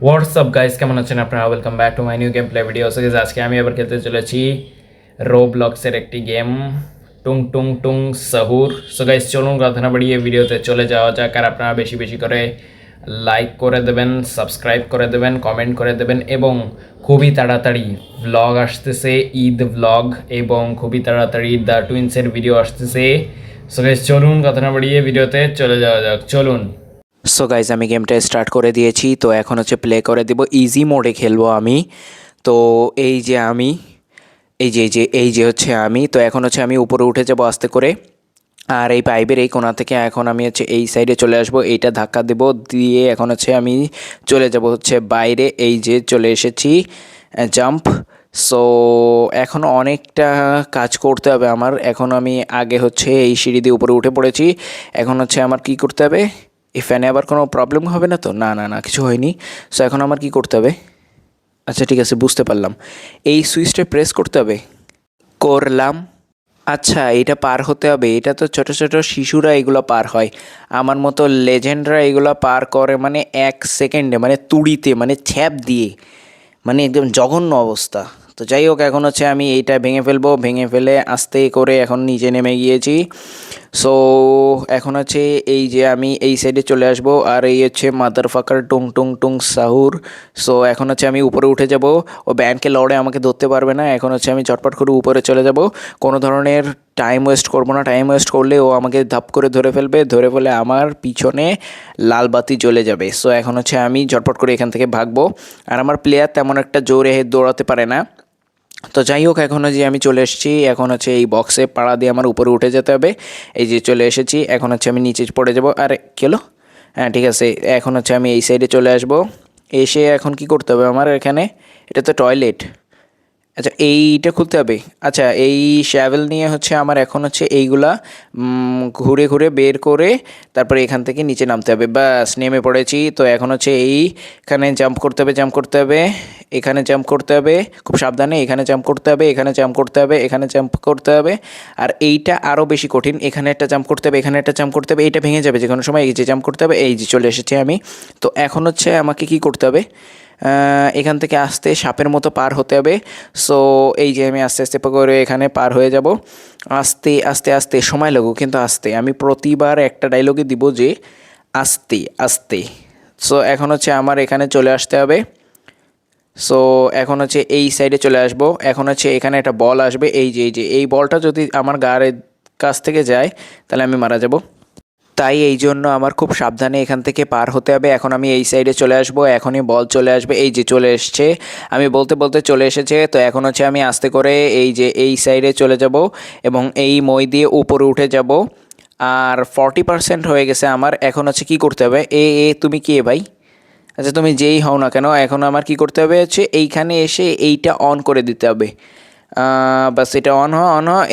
WhatsApp guys, কেমন আছেন আপনারা? Welcome back to my new game play video. So আজকে আমি আবার খেলতে চলেছি রোবলক্সের একটি গেম, টুং টুং টুং সাহুর। সো গাইস, চলুন কথা না বাড়িয়ে ভিডিওতে চলে যাওয়া যাক। আর আপনারা বেশি বেশি করে লাইক করে দেবেন, সাবস্ক্রাইব করে দেবেন, কমেন্ট করে দেবেন, এবং খুবই তাড়াতাড়ি ভ্লগ আসতেছে, ঈদ ভ্লগ, এবং খুবই তাড়াতাড়ি দ্য টুইন্সের ভিডিও আসতেছে। সো গাইস, চলুন কথা না বাড়িয়ে ভিডিওতে চলে যাওয়া যাক, চলুন। সো গাইজ আমি গেমটা স্টার্ট করে দিয়েছি। তো এখন হচ্ছে প্লে করে দিব, ইজি মোডে খেলবো আমি। তো এই যে আমি এই যে হচ্ছে আমি। তো এখন হচ্ছে আমি উপরে উঠে যাব আস্তে করে। আর এই পাইপের এই কোণা থেকে এখন আমি হচ্ছে এই সাইডে চলে আসব, এইটা ধাক্কা দেব, দিয়ে এখন হচ্ছে আমি চলে যাব হচ্ছে বাইরে। এই যে চলে এসেছি, জাম্প। সো এখন অনেকটা কাজ করতে হবে আমার। এখন আমি আগে হচ্ছে এই সিঁড়ি দিয়ে উপরে উঠে পড়েছি। এখন হচ্ছে আমার কি করতে হবে? এই ফ্যানে আবার কোনো প্রবলেম হবে না তো? না না না, কিছু হয়নি। সো এখন আমার কি করতে হবে? আচ্ছা ঠিক আছে, বুঝতে পারলাম। এই সুইচটা প্রেস করতে হবে। করলাম। আচ্ছা, এটা পার হতে হবে। এটা তো ছোট ছোট শিশুরা এগুলো পার হয়, আমার মতো লেজেন্ডরা এগুলো পার করে মানে 1 সেকেন্ডে, মানে তুড়িতে, মানে ছ্যাপ দিয়ে, মানে একদম জঘন্য অবস্থা। তো যাই হোক, এখন হচ্ছে আমি এইটা ভেঙে ফেলবো। ভেঙে ফেলে আস্তে করে এখন নিচে নেমে গিয়েছি। সো এখন হচ্ছে এই যে আমি এই সাইডে চলে আসবো, আর এই হচ্ছে মাদার ফাকার টুং টুং টুং সাহুর। সো এখন হচ্ছে আমি উপরে উঠে যাব। ও ব্যান্ডকে লড়ে আমাকে ধরতে পারবে না। এখন হচ্ছে আমি চটপট করে উপরে চলে যাব, কোনো ধরনের টাইম ওয়েস্ট করবো না। টাইম ওয়েস্ট করলে ও আমাকে ধাপ করে ধরে ফেলবে, ধরে ফেলে আমার পিছনে লাল বাতি জ্বলে যাবে। সো এখন হচ্ছে আমি ঝটপট করে এখান থেকে ভাগবো। আর আমার প্লেয়ার তেমন একটা জোরে দৌড়াতে পারে না। তো যাই হোক, এখন যে আমি চলে এসেছি, এখন হচ্ছে এই বক্সে পাড়া দিয়ে আমার উপরে উঠে যেতে হবে। এই যে চলে এসেছি, এখন হচ্ছে আমি নিচে পড়ে যাব। আরে কেলো, হ্যাঁ ঠিক আছে। এখন হচ্ছে আমি এই সাইডে চলে আসব। এসে এখন কি করতে হবে আমার এখানে? এটা তো টয়লেট। আচ্ছা, এইটা খুলতে হবে। আচ্ছা, এই শ্যাভেল নিয়ে হচ্ছে আমার এখন হচ্ছে এইগুলা ঘুরে ঘুরে বের করে তারপরে এখান থেকে নিচে নামতে হবে। ব্যাস, নেমে পড়েছি। তো এখন হচ্ছে এইখানে জাম্প করতে হবে, জাম্প করতে হবে, এখানে জাম্প করতে হবে খুব সাবধানে, এখানে জাম্প করতে হবে, এখানে জাম্প করতে হবে, এখানে জাম্প করতে হবে। আর এইটা আরও বেশি কঠিন, এখানে একটা জাম্প করতে হবে, এখানে একটা জাম্প করতে হবে। এইটা ভেঙে যাবে যে কোনো সময়, এই যে জাম্প করতে হবে। এই যে চলে এসেছি আমি। তো এখন হচ্ছে আমাকে কি করতে হবে? এখান থেকে আস্তে সাপের মতো পার হতে হবে। সো এই যে আমি আস্তে আস্তে করে এখানে পার হয়ে যাব। আস্তে আস্তে আস্তে সময় লাগুক, কিন্তু আস্তে। আমি প্রতিবার একটা ডায়লগে দিব যে আস্তে আস্তে। সো এখন হচ্ছে আমার এখানে চলে আসতে হবে। সো এখন হচ্ছে এই সাইডে চলে আসব। এখন হচ্ছে এখানে একটা বল আসবে। এই যে এই বলটা যদি আমার গায়ের কাছ থেকে যায় তাহলে আমি মারা যাব। তাই এই জন্য আমার খুব সাবধানে এখান থেকে পার হতে হবে। এখন আমি এই সাইডে চলে আসব, এখনই বল চলে আসবে। এই যে চলে এসছে, আমি বলতে বলতে চলে এসেছে। তো এখন হচ্ছে আমি আস্তে করে এই যে এই সাইডে চলে যাব এবং এই মই দিয়ে উপরে উঠে যাব। আর 40% হয়ে গেছে আমার। এখন হচ্ছে কি করতে হবে? তুমি কে ভাই? আচ্ছা, তুমি যেই হও না কেন, এখন আমার কি করতে হবে হচ্ছে এইখানে এসে এইটা অন করে দিতে হবে। বাস, এটা অন হ।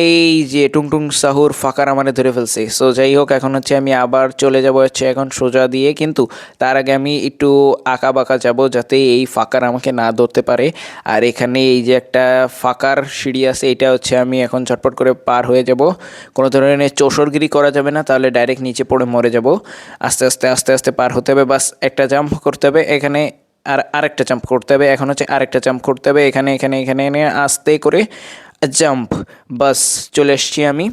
এই যে টুংটুং সাহুর ফাঁকার আমারে ধরে ফেলছে। সো যাই হোক, এখন হচ্ছে আমি আবার চলে যাব হচ্ছে এখন সোজা দিয়ে, কিন্তু তার আগে আমি একটু আঁকা বাঁকা যাব যাতে এই ফাঁকার আমাকে না ধরতে পারে। আর এখানে এই যে একটা ফাঁকার সিঁড়ি আছে, এটা হচ্ছে আমি এখন ঝটপট করে পার হয়ে যাব। কোনো ধরনের চৌসরগিরি করা যাবে না, তাহলে ডাইরেক্ট নিচে পড়ে মরে যাব। আস্তে আস্তে আস্তে আস্তে পার হতে হবে। বাস একটা জাম্প করতে হবে এখানে, আর আরেকটা জাম্প করতে হবে। এখন হচ্ছে আরেকটা জাম্প করতে হবে এখানে এখানে এখানে এনে আস্তে করে জাম্প। বাস, চলে এসছি আমি।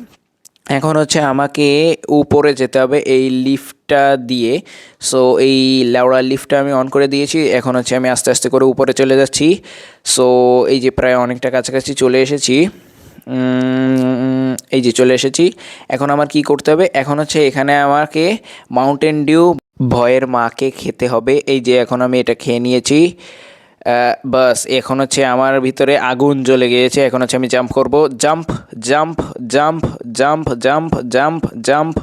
এখন হচ্ছে আমাকে উপরে যেতে হবে এই লিফটটা দিয়ে। সো এই লেওড়া লিফটটা আমি অন করে দিয়েছি। এখন হচ্ছে আমি আস্তে আস্তে করে উপরে চলে যাচ্ছি। সো এই যে প্রায় অনেকটা কাছাকাছি চলে এসেছি। এই যে চলে এসেছি। এখন আমার কি করতে হবে? এখন হচ্ছে এখানে আমাকে মাউন্টেন ডিউ ভয়ের মাকে খেতে হবে। এই যে এখন আমি এটা খেয়ে নিয়েছি। বাস, এখন হচ্ছে আমার ভিতরে আগুন জ্বলে গিয়েছে। এখন হচ্ছে আমি জাম্প করব। Jump, jump, jump, jump, jump, jump, jump,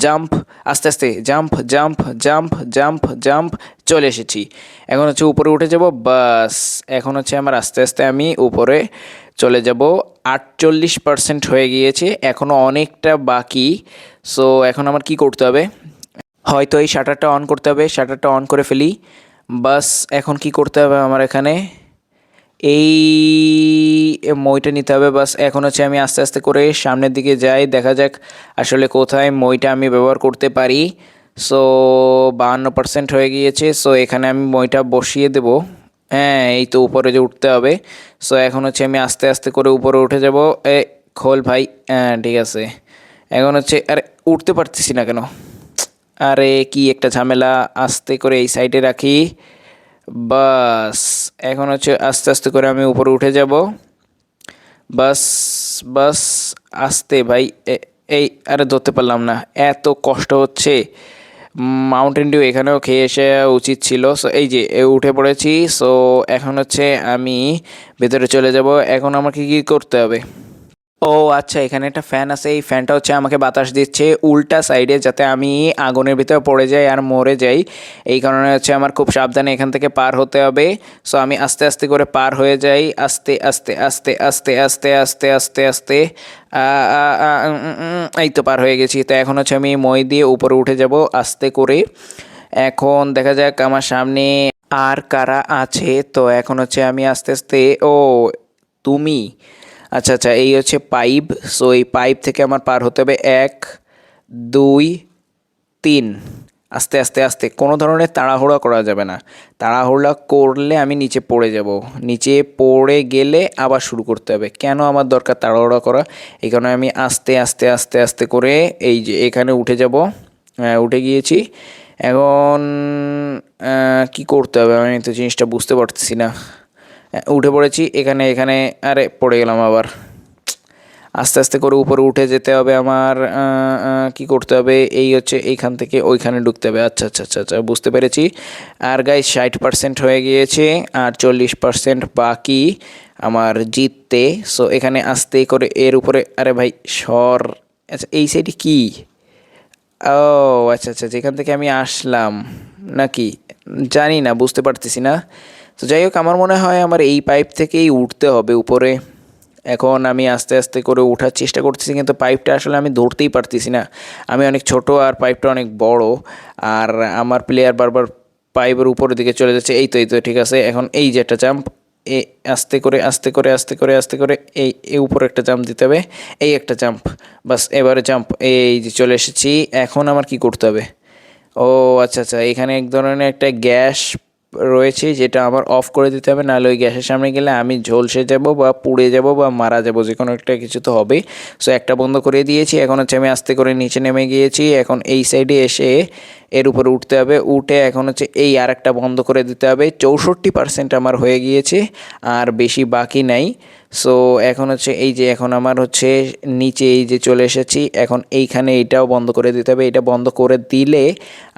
jump, আস্তে আস্তে jump, jump, jump, jump, jump. চলে এসেছি। এখন হচ্ছে উপরে উঠে যাব। বাস, এখন হচ্ছে আমার আস্তে আস্তে আমি উপরে চলে যাব। 48% হয়ে গিয়েছে, এখনও অনেকটা বাকি। সো এখন আমার কি করতে হবে? হয়তো এই শাটারটা অন করতে হবে। শাটারটা অন করে ফেলি। বাস, এখন কি করতে হবে আমার এখানে? এই মইটা নিতে হবে। বাস, এখন হচ্ছে আমি আস্তে আস্তে করে সামনের দিকে যাই, দেখা যাক আসলে কোথায় মইটা আমি ব্যবহার করতে পারি। সো 52% হয়ে গিয়েছে। সো এখানে আমি মইটা বসিয়ে দেব। হ্যাঁ, এই তো উপরে যে উঠতে হবে। সো এখন হচ্ছে আমি আস্তে আস্তে করে উপরে উঠে যাব। খোল ভাই। হ্যাঁ, ঠিক আছে। এখন হচ্ছে আরে উঠতে পারতেছি না কেন? আরে কি একটা ঝামেলা। আস্তে করে এই সাইডে রাখি। বাস, এখন হচ্ছে আস্তে আস্তে করে আমি উপরে উঠে যাব। বাস বাস, আস্তে ভাই। এই আরে ধরতে পারলাম না, এত কষ্ট হচ্ছে। মাউন্টেন ডিউ এখানেও খেয়ে আসা উচিত ছিল। সো এই যে উঠে পড়েছি। সো এখন হচ্ছে আমি ভেতরে চলে যাব। এখন আমাকে কি করতে হবে? ও আচ্ছা, এখানে একটা ফ্যান আছে। এই ফ্যানটা হচ্ছে আমাকে বাতাস দিচ্ছে উল্টা সাইডে, যাতে আমি আগুনের ভিতরে পড়ে যাই আর মরে যাই। এই কারণে হচ্ছে আমার খুব সাবধানে এখান থেকে পার হতে হবে। সো আমি আস্তে আস্তে করে পার হয়ে যাই। আস্তে আস্তে আস্তে আস্তে আস্তে আস্তে আস্তে আস্তে এই তো পার হয়ে গেছি। তো এখন হচ্ছে আমি মই দিয়ে উপরে উঠে যাব আস্তে করে। এখন দেখা যাক আমার সামনে আর কারা আছে। তো এখন হচ্ছে আমি আস্তে আস্তে, ও তুমি, আচ্ছা আচ্ছা, এই হচ্ছে পাইপ। সো এই পাইপ থেকে আমার পার হতে হবে 1 2 3। আস্তে আস্তে আস্তে, কোনো ধরনের তাড়াহুড়া করা যাবে না। তাড়াহুড়া করলে আমি নিচে পড়ে যাব। নিচে পড়ে গেলে আবার শুরু করতে হবে। কেন আমার দরকার তাড়াহুড়া করা? এই কারণে আমি আস্তে আস্তে আস্তে আস্তে করে এই যে এখানে উঠে যাব। উঠে গিয়েছি। এখন কি করতে হবে আমি তো জিনিসটা বুঝতে পারতেছি না। উঠে পড়েছি এখানে এখানে। আরে পড়ে গেলাম আবার। আস্তে আস্তে করে উপরে উঠে যেতে হবে আমার। কি করতে হবে? এই হচ্ছে এইখান থেকে ওইখানে ঢুকতে হবে। আচ্ছা আচ্ছা আচ্ছা আচ্ছা, বুঝতে পেরেছি। আর গাইস 60% হয়ে গিয়েছে, আর 40% বাকি আমার জিততে। সো এখানে আস্তে করে এর উপরে, আরে ভাই সর। আচ্ছা এই সাইডে কি? ও আচ্ছা আচ্ছা, যেখান থেকে আমি আসলাম নাকি জানি না, বুঝতে পারতেছি না। তো যাই হোক, আমার মনে হয় আমার এই পাইপ থেকেই উঠতে হবে উপরে। এখন আমি আস্তে আস্তে করে ওঠার চেষ্টা করতেছি, কিন্তু পাইপটা আসলে আমি ধরতেই পারতেছি না। আমি অনেক ছোট আর পাইপটা অনেক বড়। আর আমার প্লেয়ার বারবার পাইপের উপরের দিকে চলে যাচ্ছে। এই তো ঠিক আছে। এখন এই যে একটা জাম্প, এ আস্তে করে আস্তে করে আস্তে করে আস্তে করে এই উপরে একটা জাম্প দিতে হবে। এই একটা জাম্প, বাস এবারে জাম্প। এই যে চলে এসেছি। এখন আমার কি করতে হবে? ও আচ্ছা আচ্ছা, এখানে এক ধরনের একটা গ্যাস রয়েছে, যেটা আমার অফ করে দিতে হবে, নাহলে ওই গ্যাসের সামনে গেলে আমি ঝলসে যাব বা পুড়ে যাব বা মারা যাব, যে কোনো একটা কিছু তো হবে। সো একটা বন্ধ করে দিয়েছি। এখন হচ্ছে আমি আস্তে করে নিচে নেমে গিয়েছি। এখন এই সাইডে এসে এর উপরে উঠতে হবে। উঠে এখন হচ্ছে এই আর একটা বন্ধ করে দিতে হবে। 64% আমার হয়ে গিয়েছে, আর বেশি বাকি নাই। সো এখন হচ্ছে এই যে এখন আমার হচ্ছে নিচে এই যে চলে এসেছি। এখন এইখানে এইটাও বন্ধ করে দিতে হবে। এটা বন্ধ করে দিলে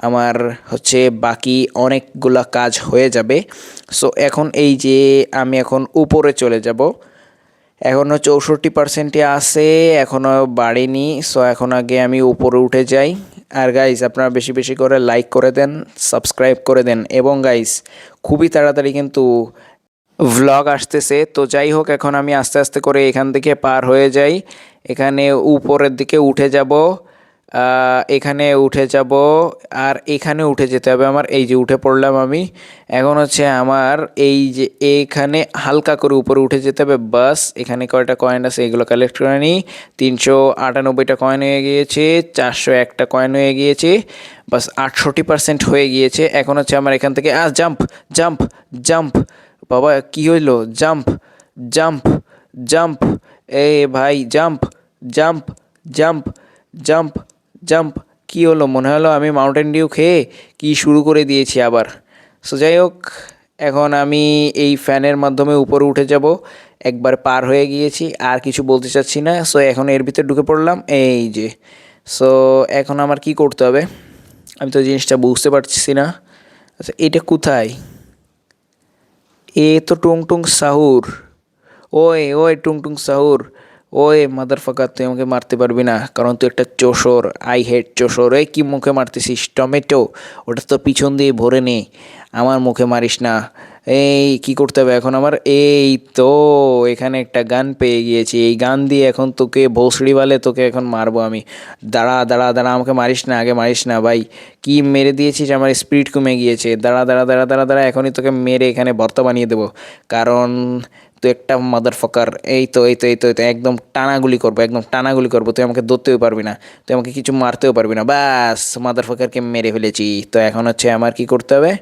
আমার হচ্ছে বাকি অনেকগুলা কাজ হয়ে যাবে। সো এখন এই যে আমি এখন উপরে চলে যাব। এখনও 64%ই আছে, এখনও বাড়েনি। সো এখন আগে আমি উপরে উঠে যাই। আর গাইস, আপনারা বেশি বেশি করে লাইক করে দেন, সাবস্ক্রাইব করে দেন, এবং গাইস খুবই তাড়াতাড়ি কিন্তু ভ্লগ আসতেছে। তো যাই হোক, এখন আমি আস্তে আস্তে করে এখান থেকে পার হয়ে যাই। এখানে উপরের দিকে উঠে যাব। এখানে উঠে যাব, আর এখানে উঠে যেতে হবে আমার। এই যে উঠে পড়লাম আমি। এখন হচ্ছে আমার এই যে এইখানে হালকা করে উপরে উঠে যেতে হবে। বাস, এখানে কয়টা কয়েন আছে এগুলো কালেক্ট করে নিই। 398টা কয়েন হয়ে গিয়েছে, 401টা কয়েন হয়ে গিয়েছে। বাস 68% হয়ে গিয়েছে। এখন হচ্ছে আমার এখান থেকে জাম্প জাম্প জাম্প। বাবা কি হইলো? Jump jump jump. এ ভাই jump jump jump jump jump. কি হলো? মনে হলো আমি মাউন্টেন ডিউ খেয়ে কি শুরু করে দিয়েছি আবার। সো যাই হোক, এখন আমি এই ফ্যানের মাধ্যমে উপরে উঠে যাব। একবার পার হয়ে গিয়েছি, আর কিছু বলতে চাচ্ছি না। সো এখন এর ভিতরে ঢুকে পড়লাম। এই যে, সো এখন আমার কি করতে হবে? আমি তো জিনিসটা বুঝতে পারছি না। আচ্ছা, এটা কোথায়? এ তো টুং টুং সাহুর। ওই ওই টুং টুং সাহুর। ওই মাদার ফাকার, তুই আমাকে মারতে পারবি না, কারণ তুই একটা চোষর। I head চোষর। এই কি মুখে মারতেছিস? টমেটো ওটা তো পিছন দিয়ে ভরে নে, আমার মুখে মারিস না। এই কি করতে হবে এখন আমার? এই তো এখানে একটা গান পেয়ে গিয়েছি, এই গান দিয়ে এখন তোকে ভোসড়ি বালে তোকে এখন মারবো আমি। দাঁড়া দাঁড়া দাঁড়া, আমাকে মারিস না, আগে মারিস না ভাই। কি মেরে দিয়েছিস, আমার স্পিড কমে গিয়েছে। দাঁড়া দাঁড়া দাঁড়া দাঁড়া দাঁড়া, এখনই তোকে মেরে এখানে ভর্তা বানিয়ে দেবো, কারণ তুই একটা মাদার ফাকার। এই তো এই তো এই তো এই তো, একদম টানা গুলি করবো, একদম টানা গুলি করবো, তুই আমাকে ধরতেও পারবি না, তুই আমাকে কিছু মারতেও পারবি না। ব্যাস, মাদার ফাকারকে মেরে ফেলেছি। তো এখন হচ্ছে আমার কি করতে হবে,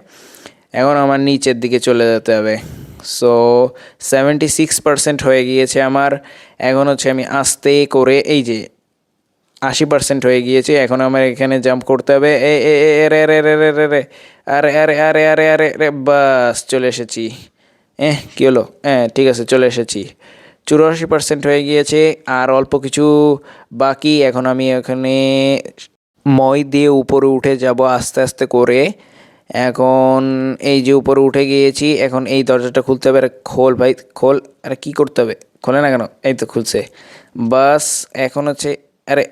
এখন আমার নিচের দিকে চলে যেতে হবে। সো 76% হয়ে গিয়েছে আমার। এখন হচ্ছে আমি আস্তে করে, এই যে 80% হয়ে গিয়েছে, এখন আমার এখানে জাম্প করতে হবে। এ এ এ এ, রে রে রে রে রে রে, আরে আরে আরে আরে আরে রে, বাস চলে এসেছি। কী হলো? ঠিক আছে, চলে এসেছি। 84% হয়ে গিয়েছে, আর অল্প কিছু বাকি। এখন আমি এখানে মই দিয়ে উপরে উঠে যাব আস্তে আস্তে করে। এখন এই যে উপরে উঠে গিয়েছি, এখন এই দরজাটা খুলতে হবে। আরে খোল ভাই, খোল। আরে কী করতে হবে, খোলে না কেন? এই তো খুলছে। বাস এখন হচ্ছে, আরে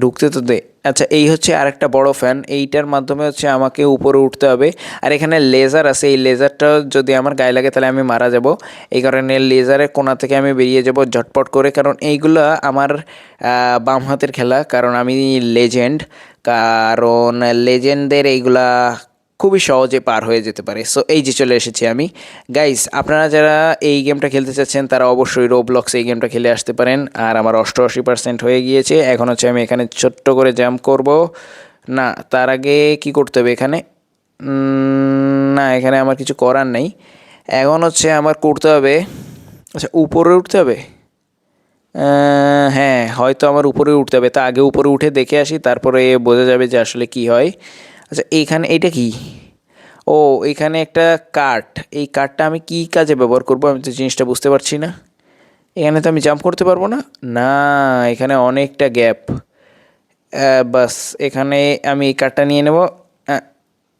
ঢুকতে তো দে। আচ্ছা, এই হচ্ছে আরেকটা বড় ফ্যান, এইটার মাধ্যমে হচ্ছে আমাকে উপরে উঠতে হবে। আর এখানে লেজার আছে, এই লেজারটা যদি আমার গায়ে লাগে তাহলে আমি মারা যাব। এই কারণে লেজারের কোণা থেকে আমি বেরিয়ে যাব ঝটপট করে, কারণ এইগুলো আমার বাম হাতের খেলা, কারণ আমি লেজেন্ড। কারণ লেজেন্ডদের এইগুলা খুবই সহজে পার হয়ে যেতে পারে। সো এই যে চলে এসেছি আমি। গাইস, আপনারা যারা এই গেমটা খেলতে চাচ্ছেন তারা অবশ্যই রোবলক্স এই গেমটা খেলে আসতে পারেন। আর আমার 88% হয়ে গিয়েছে। এখন হচ্ছে আমি এখানে ছোট্ট করে জাম্প করব। না, তার আগে কি করতে হবে এখানে? না, এখানে আমার কিছু করার নেই। এখন হচ্ছে আমার করতে হবে, আচ্ছা উপরে উঠতে হবে। হ্যাঁ, হয়তো আমার উপরে উঠতে হবে। তা আগে উপরে উঠে দেখে আসি, তারপরে বোঝা যাবে যে আসলে কি হয়। আচ্ছা, এইখানে এইটা কি? ও, এখানে একটা কাঠ। এই কাঠটা আমি কি কাজে ব্যবহার করব, আমি তো জিনিসটা বুঝতে পারছি না। এখানে তো আমি জাম্প করতে পারবো না। না, এখানে অনেকটা গ্যাপ। বাস, এখানে আমি এই কাঠটা নিয়ে নেব। আহ,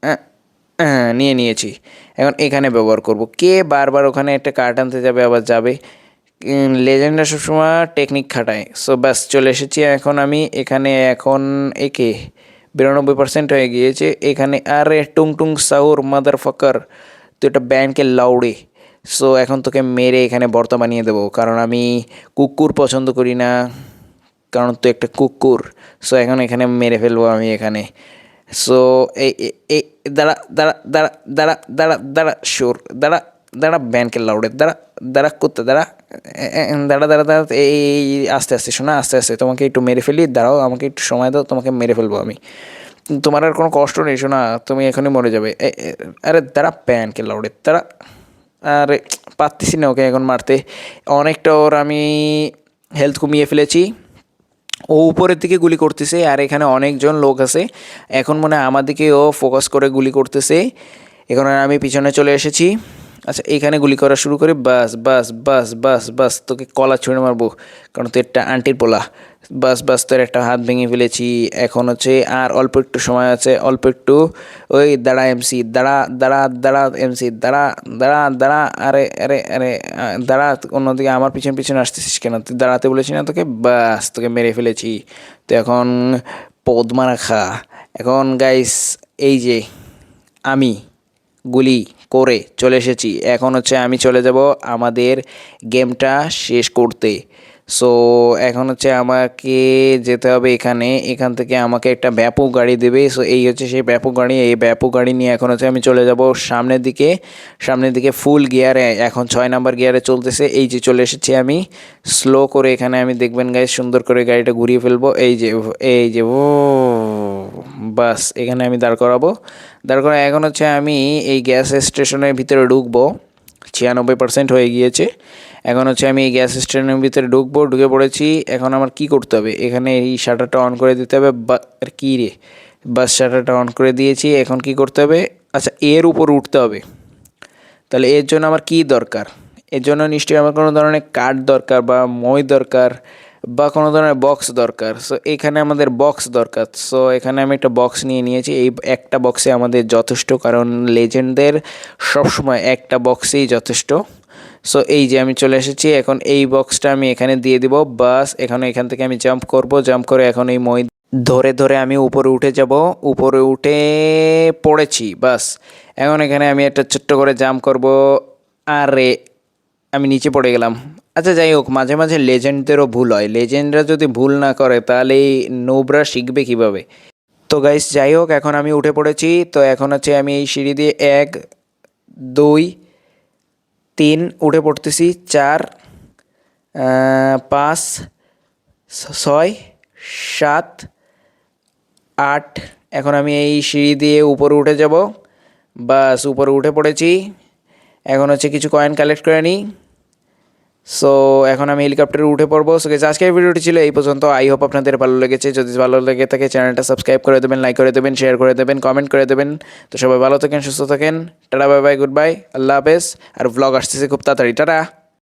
আহ, নিয়ে নিয়েছি। এখন এখানে ব্যবহার করব। কে বারবার ওখানে একটা কাঠ আনতে যাবে, আবার যাবে। লেজেন্ডরা সবসময় টেকনিক খাটায়। সো ব্যাস, চলে এসেছি এখন আমি এখানে। এখন একে 92% হয়ে গিয়েছে এখানে। আরে টুং টুং সাউর মাদার ফাকার, তুই একটা ব্যান্ডকে লাউড়ে। সো এখন তোকে মেরে এখানে ভর্তা বানিয়ে দেবো, কারণ আমি কুকুর পছন্দ করি না, কারণ তুই একটা কুকুর। সো এখন এখানে মেরে ফেলবো আমি এখানে। সো এই এই- এই দাঁড়া দাঁড়া দাঁড়া দাঁড়া দাঁড়া দাঁড়া সুর, দাঁড়া দাঁড়া ব্যানকে লাউডে, দাঁড়া দাঁড়া কুত্তা, দাঁড়া দাঁড়া দাঁড়া দাঁড়া। এই আস্তে আস্তে শোনা, আস্তে আস্তে তোমাকে একটু মেরে ফেলি, দাঁড়াও আমাকে একটু সময় দাও, তোমাকে মেরে ফেলবো আমি। তোমার আর কোনো কষ্ট নেই শোনা, তুমি এখনই মরে যাবে। আরে দাঁড়া ব্যানকে লাউডে, দাঁড়া। আরে পারতেছি না ওকে এখন মারতে, অনেকটা ওর আমি হেলথ কমিয়ে ফেলেছি। ও উপরের দিকে গুলি করতেছে, আর এখানে অনেকজন লোক আছে। এখন মনে হয় আমার দিকে ও ফোকাস করে গুলি করতেছে। এখন আমি পিছনে চলে এসেছি। আচ্ছা, এইখানে গুলি করা শুরু করি। বাস বাস বাস বাস বাস, তোকে কলা ছুঁড়ে মারবো, কারণ তুই একটা আন্টির পোলা। বাস বাস, তোর একটা হাত ভেঙে ফেলেছি। এখন হচ্ছে আর অল্প একটু সময় আছে, অল্প একটু। ওই দাঁড়া এমসি, দাঁড়া দাঁড়া দাঁড়া এমসি, দাঁড়া দাঁড়া দাঁড়া। আরে আরে আরে দাঁড়া, অন্যদিকে আমার পিছন পিছনে আসতেছিস কেন? তুই দাঁড়াতে বলেছি না তোকে? বাস, তোকে মেরে ফেলেছি। তো এখন পদ্মা খা। এখন গাইস, এই যে আমি গুলি করে চলে এসেছি। এখন হচ্ছে আমি চলে যাব আমাদের গেমটা শেষ করতে। সো এখন হচ্ছে আমাকে যেতে হবে এখানে, এখান থেকে আমাকে একটা ব্যাপক গাড়ি দেবে। সো এই হচ্ছে সেই ব্যাপক গাড়ি, এই ব্যাপক গাড়ি নিয়ে এখন হচ্ছে আমি চলে যাব সামনের দিকে। সামনের দিকে ফুল গিয়ারে, এখন 6 নাম্বার গিয়ারে চলতেছে। এই যে চলে এসেছি আমি স্লো করে এখানে। আমি দেখবেন গাইস, সুন্দর করে গাড়িটা ঘুরিয়ে ফেলবো। এই যে এই যে ও, বাস এখানে আমি দাঁড় করাবো। দাঁড় করা এখন হচ্ছে আমি এই গ্যাস স্টেশনের ভিতরে ঢুকবো। 96% হয়ে গিয়েছে। এখন হচ্ছে আমি এই গ্যাস স্টেশনের ভিতরে ঢুকবো, ঢুকে পড়েছি। এখন আমার কি করতে হবে, এখানে এই শাটারটা অন করে দিতে হবে। আর কী রে, বাস শাটারটা অন করে দিয়েছি। এখন কি করতে হবে, আচ্ছা এর উপর উঠতে হবে। তাহলে এর জন্য আমার কি দরকার? এর জন্য নিশ্চয়ই আমার কোনো ধরনের কাঠ দরকার, বা মই দরকার, বা কোনো ধরনের বক্স দরকার। সো এখানে আমাদের বক্স দরকার। সো এখানে আমি একটা বক্স নিয়ে নিয়েছি। এই একটা বক্সে আমাদের যথেষ্ট, কারণ লেজেন্ডদের সবসময় একটা বক্সেই যথেষ্ট। সো এই যে আমি চলে এসেছি। এখন এই বক্সটা আমি এখানে দিয়ে দিব। বাস এখান থেকে আমি জাম্প করব, জাম্প করে এখন এই মই ধরে ধরে আমি উপরে উঠে যাব। উপরে উঠে পড়েছি। বাস এখন এখানে আমি একটা ছোট্ট করে জাম্প করব, আরে আমি নিচে পড়ে গেলাম। আচ্ছা যাই হোক, মাঝে মাঝে লেজেন্ডদেরও ভুল হয়, লেজেন্ডরা যদি ভুল না করে তাহলে এই নোবরা শিখবে কিভাবে। তো গাইস যাই হোক, এখন আমি উঠে পড়েছি। তো এখন হচ্ছে আমি এই সিঁড়ি দিয়ে 1 2 3 উঠে পড়তেছি, 4 5 6 7 8। এখন আমি এই সিঁড়ি দিয়ে উপরে উঠে যাব। বাস উপরে উঠে পড়েছি। এখন হচ্ছে কিছু কয়েন কালেক্ট করে নিই। সো এখন আমি হেলিকপ্টারে উঠে পড়বো। সো গাইস আজকের ভিডিওটি ছিল এই পর্যন্ত। আই হোপ আপনাদের ভালো লেগেছে। যদি ভালো লেগে থাকে চ্যানেলটা সাবস্ক্রাইব করে দেবেন, লাইক করে দেবেন, শেয়ার করে দেবেন, কমেন্ট করে দেবেন। তো সবাই ভালো থাকেন, সুস্থ থাকেন। Tata, bye bye, good bye, আল্লাহ হাফেজ। আর ব্লগ আসতেছে খুব তাড়াতাড়ি। টাটা।